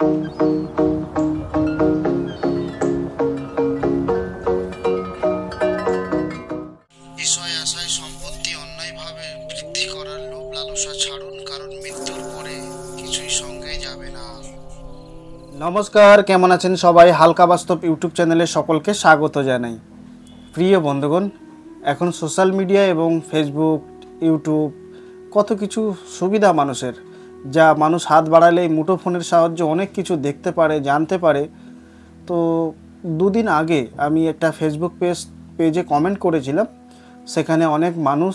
বিষয় আশায় সম্পত্তি অন্যায়ভাবে বৃদ্ধি করার লোভ লালসা ছাড়ুন, কারণ মৃত্যুর পরে কিছুই সঙ্গে যাবে না। নমস্কার, কেমন আছেন সবাই? হালকা বাস্তব ইউটিউব চ্যানেলে সকলকে স্বাগত জানাই। প্রিয় বন্ধুগণ, এখন সোশ্যাল মিডিয়া এবং ফেসবুক, ইউটিউব কত কিছু সুবিধা মানুষের, যা মানুষ হাত বাড়ালেই মুঠোফোনের সাহায্যে অনেক কিছু দেখতে পারে, জানতে পারে। তো দুদিন আগে আমি একটা ফেসবুক পেজে কমেন্ট করেছিলাম। সেখানে অনেক মানুষ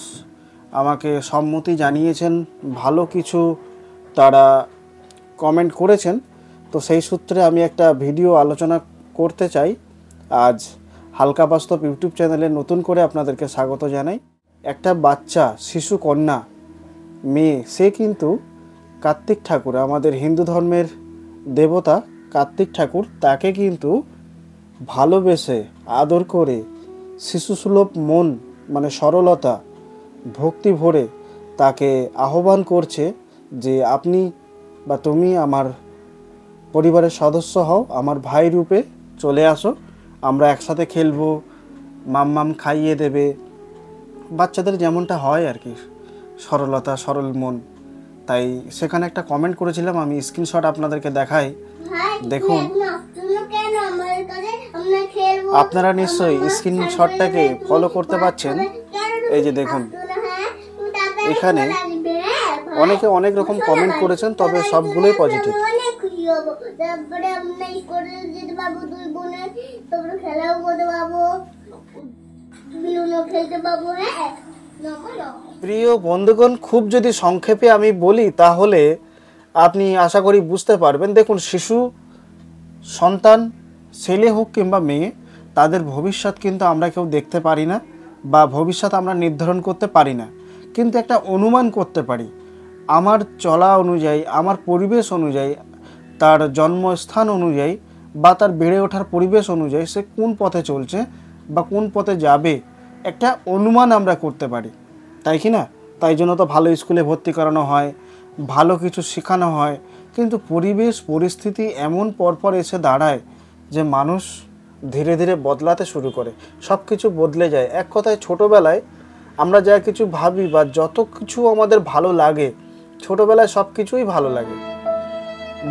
আমাকে সম্মতি জানিয়েছেন, ভালো কিছু তারা কমেন্ট করেছেন। তো সেই সূত্রে আমি একটা ভিডিও আলোচনা করতে চাই। আজ হালকা বাস্তব ইউটিউব চ্যানেলে নতুন করে আপনাদেরকে স্বাগত জানাই। একটা বাচ্চা, শিশু কন্যা, মেয়ে, সে কিন্তু কার্তিক ঠাকুর, আমাদের হিন্দু ধর্মের দেবতা কার্তিক ঠাকুর, তাকে কিন্তু ভালোবেসে আদর করে শিশুসুলভ মন, মানে সরলতা, ভক্তি ভরে তাকে আহ্বান করছে যে আপনি বা তুমি আমার পরিবারের সদস্য হও, আমার ভাই রূপে চলে আসো, আমরা একসাথে খেলবো, মাম খাইয়ে দেবে। বাচ্চাদের যেমনটা হয় আর কি, সরলতা, সরল মন। তাই সেখানে একটা কমেন্ট করেছিলাম, আমি স্ক্রিনশট আপনাদেরকে দেখাই। দেখুন, আপনারা নিশ্চয়ই স্ক্রিনশটটাকে ফলো করতে পারছেন। এই যে দেখুন, এখানে অনেকে অনেক রকম কমেন্ট করেছেন, তবে সবগুলোই পজিটিভ। প্রিয় বন্ধুগণ, খুব যদি সংক্ষেপে আমি বলি তাহলে আপনি আশা করি বুঝতে পারবেন। দেখুন, শিশু সন্তান, ছেলে হোক কিংবা মেয়ে, তাদের ভবিষ্যৎ কিন্তু আমরা কেউ দেখতে পারি না, বা ভবিষ্যৎ আমরা নির্ধারণ করতে পারি না, কিন্তু একটা অনুমান করতে পারি। আমার চলা অনুযায়ী, আমার পরিবেশ অনুযায়ী, তার জন্মস্থান অনুযায়ী বা তার বেড়ে ওঠার পরিবেশ অনুযায়ী সে কোন পথে চলছে বা কোন পথে যাবে, একটা অনুমান আমরা করতে পারি, তাই কি না? তাই জন্য তো ভালো স্কুলে ভর্তি করানো হয়, ভালো কিছু শেখানো হয়। কিন্তু পরিবেশ পরিস্থিতি এমন পরপর এসে দাঁড়ায় যে মানুষ ধীরে ধীরে বদলাতে শুরু করে, সব কিছু বদলে যায়। এক কথায়, ছোটোবেলায় আমরা যা কিছু ভাবি বা যত কিছু আমাদের ভালো লাগে, ছোটোবেলায় সব কিছুই ভালো লাগে।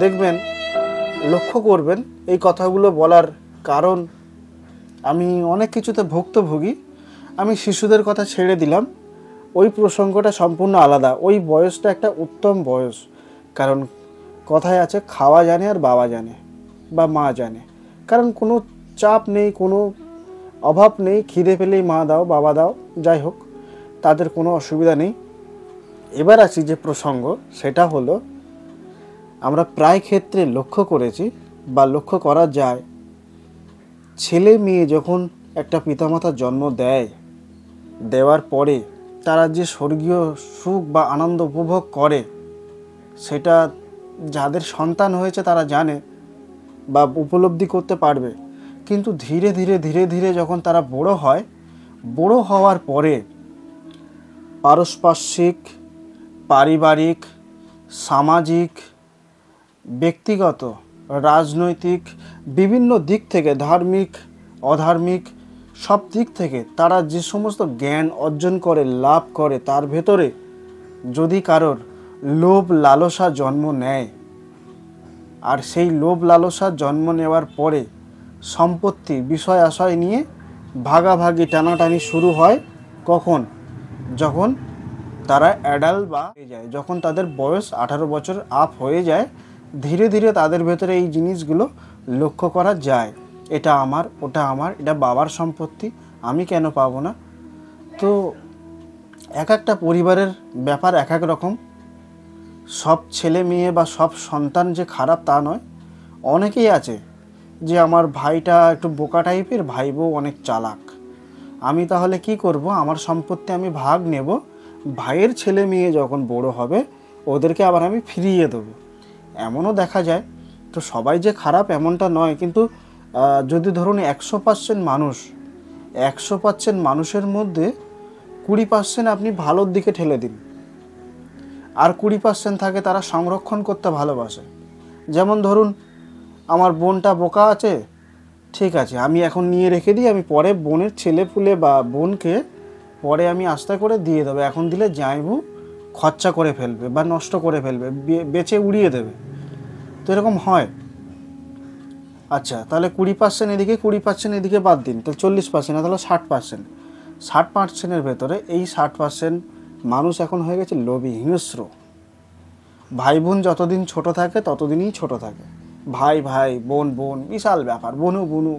দেখবেন, লক্ষ্য করবেন এই কথাগুলো বলার কারণ, আমি অনেক কিছুতে ভুক্তভোগী। আমি শিশুদের কথা ছেড়ে দিলাম, ওই প্রসঙ্গটা সম্পূর্ণ আলাদা। ওই বয়সটা একটা উত্তম বয়স, কারণ কথায় আছে খাওয়া জানে আর বাবা জানে বা মা জানে। কারণ কোনো চাপ নেই, কোনো অভাব নেই, খিদে পেলেই মা দাও, বাবা দাও, যাই হোক, তাদের কোনো অসুবিধা নেই। এবার আসি যে প্রসঙ্গ, সেটা হলো, আমরা প্রায় ক্ষেত্রে লক্ষ্য করেছি বা লক্ষ্য করা যায়, ছেলে মেয়ে যখন একটা পিতামাতার জন্ম দেওয়ার পরে তারা যে স্বর্গীয় সুখ বা আনন্দ উপভোগ করে, সেটা যাদের সন্তান হয়েছে তারা জানে বা উপলব্ধি করতে পারবে। কিন্তু ধীরে ধীরে ধীরে ধীরে যখন তারা বড় হওয়ার পরে পারস্পরিক, পারিবারিক, সামাজিক, ব্যক্তিগত, রাজনৈতিক, বিভিন্ন দিক থেকে, ধার্মিক, অধার্মিক, সব দিক থেকে তারা যে সমস্ত জ্ঞান অর্জন করে, লাভ করে, তার ভেতরে যদি কারোর লোভ লালসা জন্ম নেয়, আর সেই লোভ লালসা জন্ম নেওয়ার পরে সম্পত্তি, বিষয় আশয় নিয়ে ভাগাভাগি, টানাটানি শুরু হয়। কখন? যখন তারা অ্যাডাল্ট বা হয়ে যায়, যখন তাদের বয়স 18 বছর আপ হয়ে যায়, ধীরে ধীরে তাদের ভেতরে এই জিনিসগুলো লক্ষ্য করা যায়। এটা আমার, ওটা আমার, এটা বাবার সম্পত্তি, আমি কেন পাবো না? তো এক একটা পরিবারের ব্যাপার এক এক রকম। সব ছেলে মেয়ে বা সব সন্তান যে খারাপ তা নয়। অনেকেই আছে যে আমার ভাইটা একটু বোকা টাইপের, ভাই বউ অনেক চালাক, আমি তাহলে কি করব, আমার সম্পত্তি আমি ভাগ নেব, ভাইয়ের ছেলে মেয়ে যখন বড় হবে ওদেরকে আবার আমি ফিরিয়ে দেবো, এমনও দেখা যায়। তো সবাই যে খারাপ এমনটা নয়, কিন্তু যদি ধরুন 100% মানুষ, 100% মানুষের মধ্যে 20% আপনি ভালোর দিকে ঠেলে দিন, আর 20% থাকে তারা সংরক্ষণ করতে ভালোবাসে। যেমন ধরুন আমার বোনটা বোকা আছে, ঠিক আছে আমি এখন নিয়ে রেখে দিই, আমি পরে বোনের ছেলে পুলে বা বোনকে পরে আমি আস্তে করে দিয়ে দেবো, এখন দিলে জামাইবু খরচা করে ফেলবে বা নষ্ট করে ফেলবে, বেচে উড়িয়ে দেবে। তো এরকম হয়। আচ্ছা তাহলে 20% এদিকে 20% এদিকে বাদ দিন, তাহলে 40%, তাহলে 60%। 60%-এর ভেতরে এই 60% মানুষ এখন হয়ে গেছে লোভী, হিংস্র। ভাই বোন যতদিন ছোট থাকে ততদিনই ছোট থাকে, ভাই ভাই বোন বোন বিশাল ব্যাপার, বনু বনু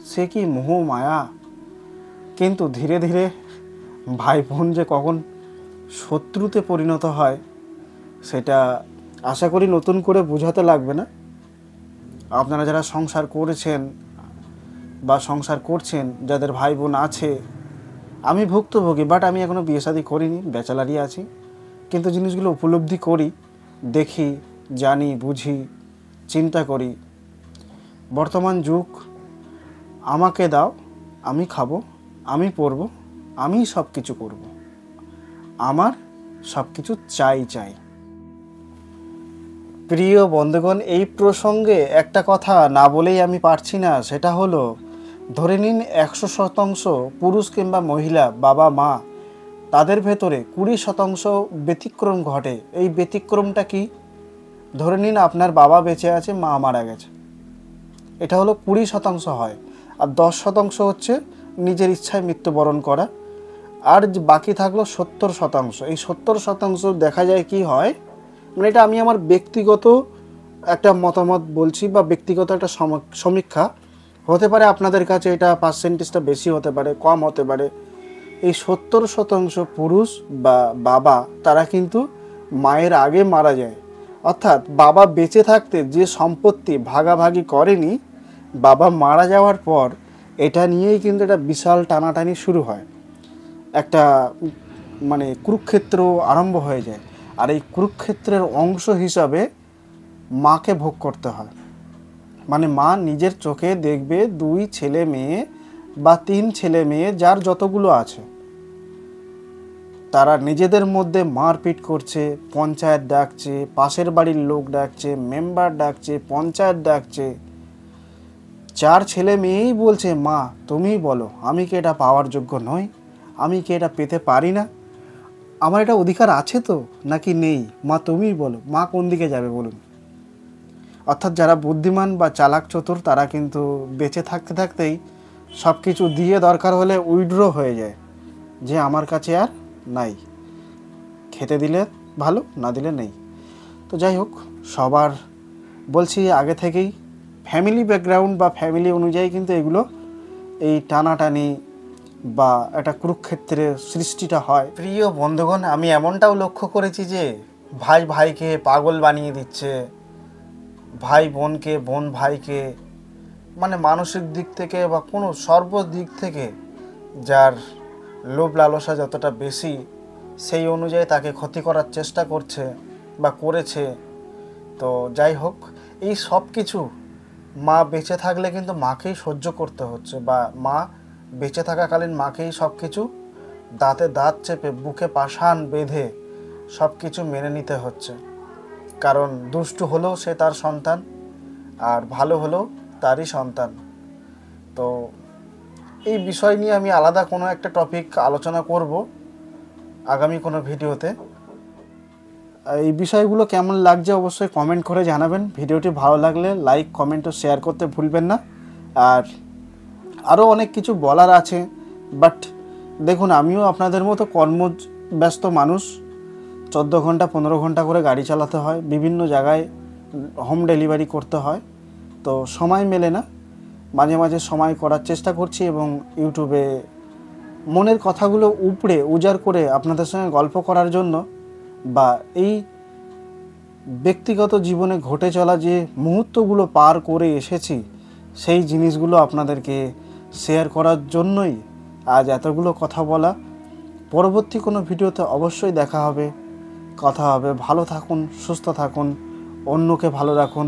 সে কি মোহ মায়া। কিন্তু ধীরে ধীরে ভাই বোন যে কখন শত্রুতে পরিণত হয় সেটা আশা করি নতুন করে বোঝাতে লাগবে না। আপনারা যারা সংসার করেছেন বা সংসার করছেন, যাদের ভাই বোন আছে, আমি ভুক্তভোগী, বাট আমি এখনও বিয়ে শাদী করিনি, ব্যাচেলারই আছি, কিন্তু জিনিসগুলো উপলব্ধি করি, দেখি, জানি, বুঝি, চিন্তা করি। বর্তমান যুগ, আমাকে দাও, আমি খাবো, আমি পরবো, আমি সব কিছু করব, আমার সব কিছু চাই চাই। প্রিয় বন্ধুগণ, এই প্রসঙ্গে একটা কথা না বলেই আমি পারছি না, সেটা হলো ধরে নিন 100% পুরুষ কিংবা মহিলা বাবা মা, তাদের ভেতরে 20% ব্যতিক্রম ঘটে। এই ব্যতিক্রমটা কি? ধরে নিন আপনার বাবা বেঁচে আছে, মা মারা গেছে, এটা হলো 20% হয়, আর 10% হচ্ছে নিজের ইচ্ছায় মৃত্যুবরণ করা, আর বাকি থাকলো 70%। এই 70% দেখা যায় কি হয়, মানে এটা আমি আমার ব্যক্তিগত একটা মতামত বলছি বা ব্যক্তিগত একটা সমীক্ষা, হতে পারে আপনাদের কাছে এটা পার্সেন্টেজটা বেশি হতে পারে, কম হতে পারে। এই 70% পুরুষ বা বাবা তারা কিন্তু মায়ের আগে মারা যায়, অর্থাৎ বাবা বেঁচে থাকতে যে সম্পত্তি ভাগাভাগি করেনি, বাবা মারা যাওয়ার পর এটা নিয়েই কিন্তু একটা বিশাল টানাটানি শুরু হয়, একটা মানে কুরুক্ষেত্র আরম্ভ হয়ে যায়। আর এই কুরুক্ষেত্রের অংশ হিসাবে মাকে ভোগ করতে হয়। মানে মা নিজের চোখে দেখবে 2 ছেলে মেয়ে বা 3 ছেলে মেয়ে যার যতগুলো আছে, তারা নিজেদের মধ্যে মারপিট করছে, পঞ্চায়েত ডাকছে, পাশের বাড়ির লোক ডাকছে, মেম্বার ডাকছে, পঞ্চায়েত ডাকছে। 4 ছেলে মেয়েই বলছে মা তুমিই বলো, আমি কি এটা পাওয়ার যোগ্য নই? আমি কি এটা পেতে পারি না? আমার এটা অধিকার আছে তো নাকি নেই? মা তুমিই বলো। মা কোন দিকে যাবে বলুন? অর্থাৎ যারা বুদ্ধিমান বা চালাক চতুর তারা কিন্তু বেঁচে থাকতে থাকতেই সব কিছু দিয়ে দরকার হলে উইথড্র হয়ে যায়, যে আমার কাছে আর নাই, খেতে দিলে ভালো, না দিলে নেই। তো যাই হোক, সবার বলছি আগে থেকেই ফ্যামিলি ব্যাকগ্রাউন্ড বা ফ্যামিলি অনুযায়ী কিন্তু এগুলো, এই টানাটানি বা একটা কুরুক্ষেত্রের সৃষ্টিটা হয়। প্রিয় বন্ধুগণ, আমি এমনটাও লক্ষ্য করেছি যে ভাই ভাইকে পাগল বানিয়ে দিচ্ছে, ভাই বোনকে, বোন ভাইকে, মানে মানসিক দিক থেকে বা কোনো সর্বদিক থেকে যার লোভ লালসা যতটা বেশি, সেই অনুযায়ী তাকে ক্ষতি করার চেষ্টা করছে বা করেছে। তো যাই হোক, এই সব কিছু মা বেঁচে থাকলে কিন্তু মাকেই সহ্য করতে হচ্ছে, বা মা বেঁচে থাকাকালীন মাকেই সব কিছু দাঁতে দাঁত চেপে বুকে পাষাণ বেঁধে সব কিছু মেনে নিতে হচ্ছে। কারণ দুষ্টু হলেও সে তার সন্তান, আর ভালো হলেও তারই সন্তান। তো এই বিষয় নিয়ে আমি আলাদা কোনো একটা টপিক আলোচনা করব আগামী কোনো ভিডিওতে। এই বিষয়গুলো কেমন লাগছে অবশ্যই কমেন্ট করে জানাবেন। ভিডিওটি ভালো লাগলে লাইক, কমেন্ট ও শেয়ার করতে ভুলবেন না। আর আরও অনেক কিছু বলার আছে, বাট দেখুন আমিও আপনাদের মতো কর্মব্যস্ত মানুষ, 14 ঘন্টা 15 ঘন্টা করে গাড়ি চালাতে হয়, বিভিন্ন জায়গায় হোম ডেলিভারি করতে হয়, তো সময় মেলে না। মাঝে মাঝে সময় করার চেষ্টা করছি এবং ইউটিউবে মনের কথাগুলো উপড়ে উজাড় করে আপনাদের সঙ্গে গল্প করার জন্য, বা এই ব্যক্তিগত জীবনে ঘটে চলা যে মুহূর্তগুলো পার করে এসেছি সেই জিনিসগুলো আপনাদেরকে শেয়ার করার জন্যই আজ এতগুলো কথা বলা। পরবর্তী কোনো ভিডিওতে অবশ্যই দেখা হবে, কথা হবে। ভালো থাকুন, সুস্থ থাকুন, অন্যকে ভালো রাখুন।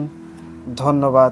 ধন্যবাদ।